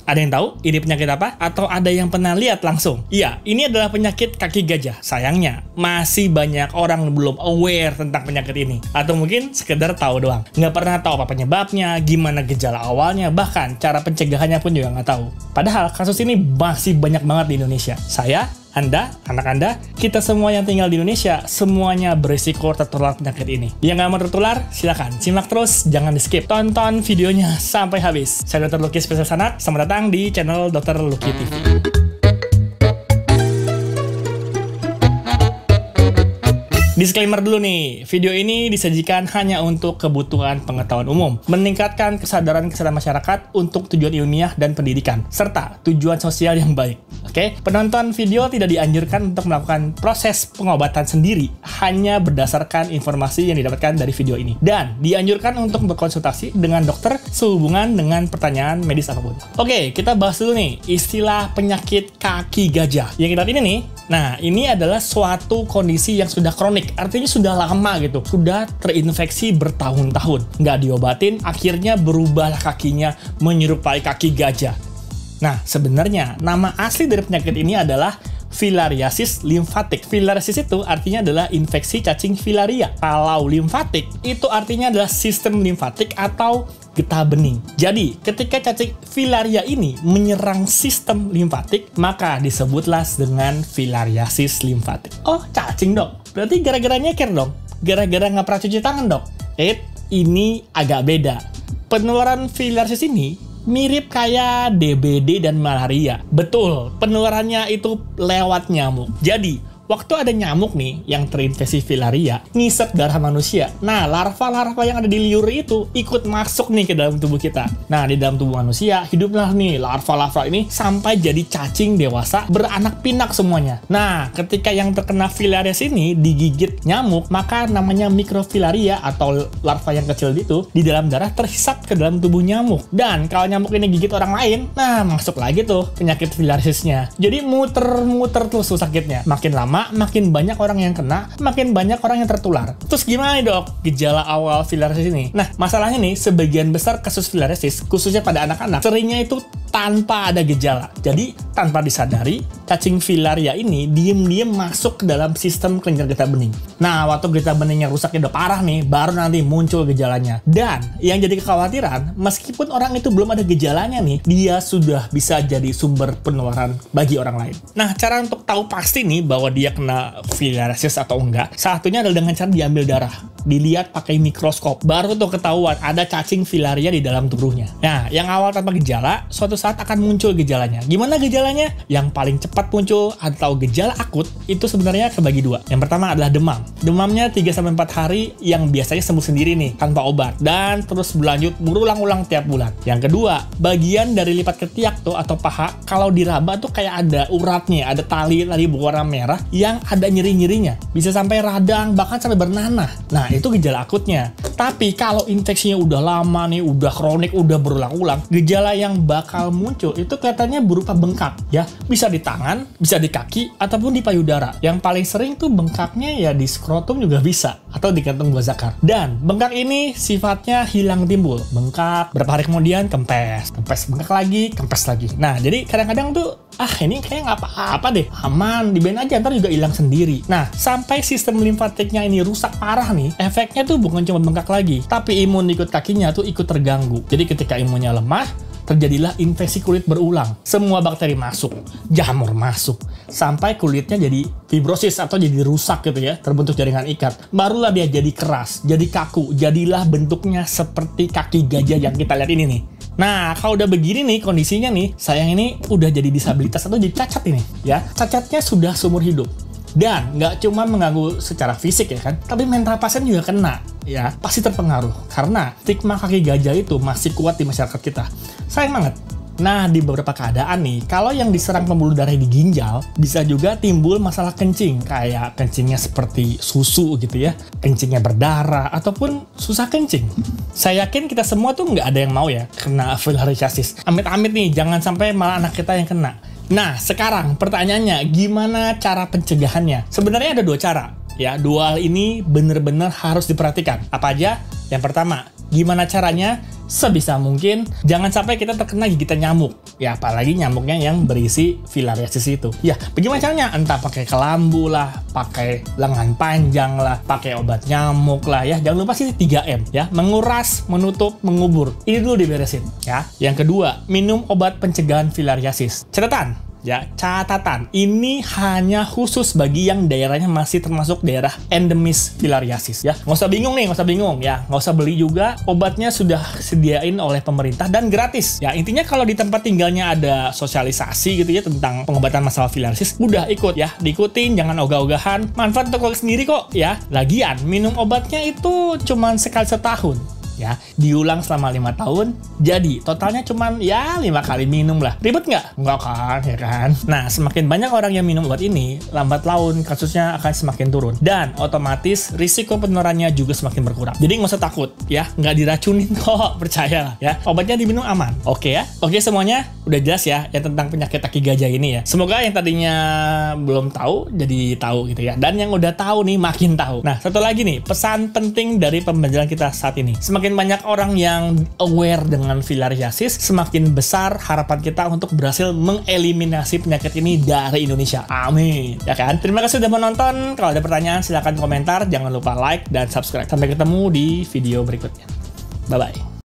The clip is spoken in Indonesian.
Ada yang tahu ini penyakit apa? Atau ada yang pernah lihat langsung? Iya, ini adalah penyakit kaki gajah. Sayangnya, masih banyak orang belum aware tentang penyakit ini. Atau mungkin sekedar tahu doang. Nggak pernah tahu apa penyebabnya, gimana gejala awalnya, bahkan cara pencegahannya pun juga nggak tahu. Padahal kasus ini masih banyak banget di Indonesia. Saya, Anda, anak Anda, kita semua yang tinggal di Indonesia, semuanya berisiko tertular penyakit ini. Yang nggak mau tertular, silakan simak terus, jangan di skip. Tonton videonya sampai habis. Saya Dr. Lucky Spesialis Anak, selamat datang di channel Dr. Lucky TV. Disclaimer dulu nih, video ini disajikan hanya untuk kebutuhan pengetahuan umum, meningkatkan kesadaran masyarakat untuk tujuan ilmiah dan pendidikan, serta tujuan sosial yang baik. Oke, penonton video tidak dianjurkan untuk melakukan proses pengobatan sendiri, hanya berdasarkan informasi yang didapatkan dari video ini. Dan dianjurkan untuk berkonsultasi dengan dokter sehubungan dengan pertanyaan medis apapun. Oke, kita bahas dulu nih, istilah penyakit kaki gajah. Yang kita lihat ini nih, nah ini adalah suatu kondisi yang sudah kronik. Artinya sudah lama gitu, sudah terinfeksi bertahun-tahun, nggak diobatin, akhirnya berubahlah kakinya menyerupai kaki gajah. Nah, sebenarnya nama asli dari penyakit ini adalah filariasis limfatik. Filariasis itu artinya adalah infeksi cacing filaria. Kalau limfatik itu artinya adalah sistem limfatik atau getah bening. Jadi, ketika cacing filaria ini menyerang sistem limfatik, maka disebutlah dengan filariasis limfatik. Oh, cacing dong. Berarti gara-gara nyeker dong. Gara-gara nggak pernah cuci tangan dong. Ini agak beda. Penularan filariasis ini mirip kayak DBD dan malaria. Betul, penularannya itu lewat nyamuk. Jadi, waktu ada nyamuk nih yang terinfeksi filaria, ngisep darah manusia. Nah, larva-larva yang ada di liur itu ikut masuk nih ke dalam tubuh kita. Nah, di dalam tubuh manusia, hiduplah nih larva-larva ini sampai jadi cacing dewasa beranak pinak semuanya. Nah, ketika yang terkena filariasis ini digigit nyamuk, maka namanya mikrofilaria atau larva yang kecil itu di dalam darah terhisap ke dalam tubuh nyamuk. Dan kalau nyamuk ini gigit orang lain, nah masuk lagi tuh penyakit filariasisnya. Jadi muter-muter terus sakitnya. Makin lama makin banyak orang yang kena, makin banyak orang yang tertular. Terus gimana nih dok gejala awal filariasis ini? Nah, masalahnya nih, sebagian besar kasus filariasis, khususnya pada anak-anak, seringnya itu tanpa ada gejala. Jadi, tanpa disadari, cacing filaria ini diem-diem masuk ke dalam sistem kelenjar getah bening. Nah, waktu getah beningnya rusaknya udah parah nih, baru nanti muncul gejalanya. Dan, yang jadi kekhawatiran, meskipun orang itu belum ada gejalanya nih, dia sudah bisa jadi sumber penularan bagi orang lain. Nah, cara untuk tahu pasti nih bahwa dia kena filariasis atau enggak, satunya adalah dengan cara diambil darah. Dilihat pakai mikroskop, baru tuh ketahuan ada cacing filaria di dalam tubuhnya. Nah, yang awal tanpa gejala, suatu saat akan muncul gejalanya. Gimana gejalanya? Yang paling cepat muncul atau gejala akut itu sebenarnya kebagi dua. Yang pertama adalah demam. Demamnya 3-4 hari yang biasanya sembuh sendiri nih, tanpa obat. Dan terus berlanjut berulang-ulang tiap bulan. Yang kedua, bagian dari lipat ketiak tuh atau paha, kalau diraba tuh kayak ada uratnya, ada tali berwarna merah yang ada nyeri-nyerinya. Bisa sampai radang, bahkan sampai bernanah. Nah, itu gejala akutnya. Tapi kalau infeksinya udah lama nih, udah kronik, udah berulang-ulang, gejala yang bakal muncul itu kelihatannya berupa bengkak ya. Bisa di tangan, bisa di kaki, ataupun di payudara. Yang paling sering tuh bengkaknya ya di skrotum juga bisa, atau di kantung buah zakar. Dan bengkak ini sifatnya hilang timbul. Bengkak, berapa hari kemudian kempes, bengkak lagi, kempes lagi. Nah, jadi kadang-kadang tuh ini kayak nggak apa-apa deh, aman, dibiarin aja, ntar juga hilang sendiri. Nah, sampai sistem limfatiknya ini rusak parah nih, efeknya tuh bukan cuma bengkak lagi, tapi imun ikut kakinya tuh ikut terganggu. Jadi ketika imunnya lemah, terjadilah infeksi kulit berulang. Semua bakteri masuk, jamur masuk, sampai kulitnya jadi fibrosis atau jadi rusak gitu ya, terbentuk jaringan ikat. Barulah dia jadi keras, jadi kaku, jadilah bentuknya seperti kaki gajah yang kita lihat ini nih. Nah, kalau udah begini nih kondisinya nih, sayang ini udah jadi disabilitas atau jadi cacat ini ya. Cacatnya sudah seumur hidup. Dan nggak cuma mengganggu secara fisik ya kan, tapi mental pasien juga kena ya, pasti terpengaruh. Karena stigma kaki gajah itu masih kuat di masyarakat kita. Sayang banget. Nah, di beberapa keadaan nih, kalau yang diserang pembuluh darah di ginjal, bisa juga timbul masalah kencing. Kayak kencingnya seperti susu gitu ya, kencingnya berdarah, ataupun susah kencing. Saya yakin kita semua tuh nggak ada yang mau ya kena filariasis. Amit-amit nih, jangan sampai malah anak kita yang kena. Nah, sekarang pertanyaannya, gimana cara pencegahannya? Sebenarnya ada dua cara. Ya, dua hal ini benar-benar harus diperhatikan. Apa aja? Yang pertama, gimana caranya? Sebisa mungkin jangan sampai kita terkena gigitan nyamuk. Ya, apalagi nyamuknya yang berisi filariasis itu. Ya, bagaimana caranya? Entah pakai kelambu lah, pakai lengan panjang lah, pakai obat nyamuk lah ya. Jangan lupa sih 3M ya, menguras, menutup, mengubur. Ini dulu diberesin ya. Yang kedua, minum obat pencegahan filariasis. Catatan, ini hanya khusus bagi yang daerahnya masih termasuk daerah endemis filariasis ya. Nggak usah bingung ya. Nggak usah beli juga, obatnya sudah sediain oleh pemerintah dan gratis. Ya, intinya kalau di tempat tinggalnya ada sosialisasi gitu ya tentang pengobatan masalah filariasis, udah ikut ya, diikutin, jangan ogah-ogahan. Manfaat untuk keluarga sendiri kok ya. Lagian, minum obatnya itu cuma sekali setahun. Ya, diulang selama 5 tahun, jadi totalnya cuman ya 5 kali minum lah. Ribet nggak? Nggak kan, ya kan? Nah, semakin banyak orang yang minum obat ini, lambat laun kasusnya akan semakin turun. Dan otomatis risiko penularannya juga semakin berkurang. Jadi nggak usah takut, ya. Nggak diracunin kok, percayalah ya. Obatnya diminum aman, oke ya? Oke semuanya, udah jelas ya, yang tentang penyakit kaki gajah ini ya. Semoga yang tadinya belum tahu, jadi tahu gitu ya. Dan yang udah tahu nih, makin tahu. Nah, satu lagi nih, pesan penting dari pembelajaran kita saat ini. Semakin banyak orang yang aware dengan filariasis, semakin besar harapan kita untuk berhasil mengeliminasi penyakit ini dari Indonesia. Amin. Ya kan? Terima kasih sudah menonton. Kalau ada pertanyaan silahkan komentar. Jangan lupa like dan subscribe. Sampai ketemu di video berikutnya. Bye-bye.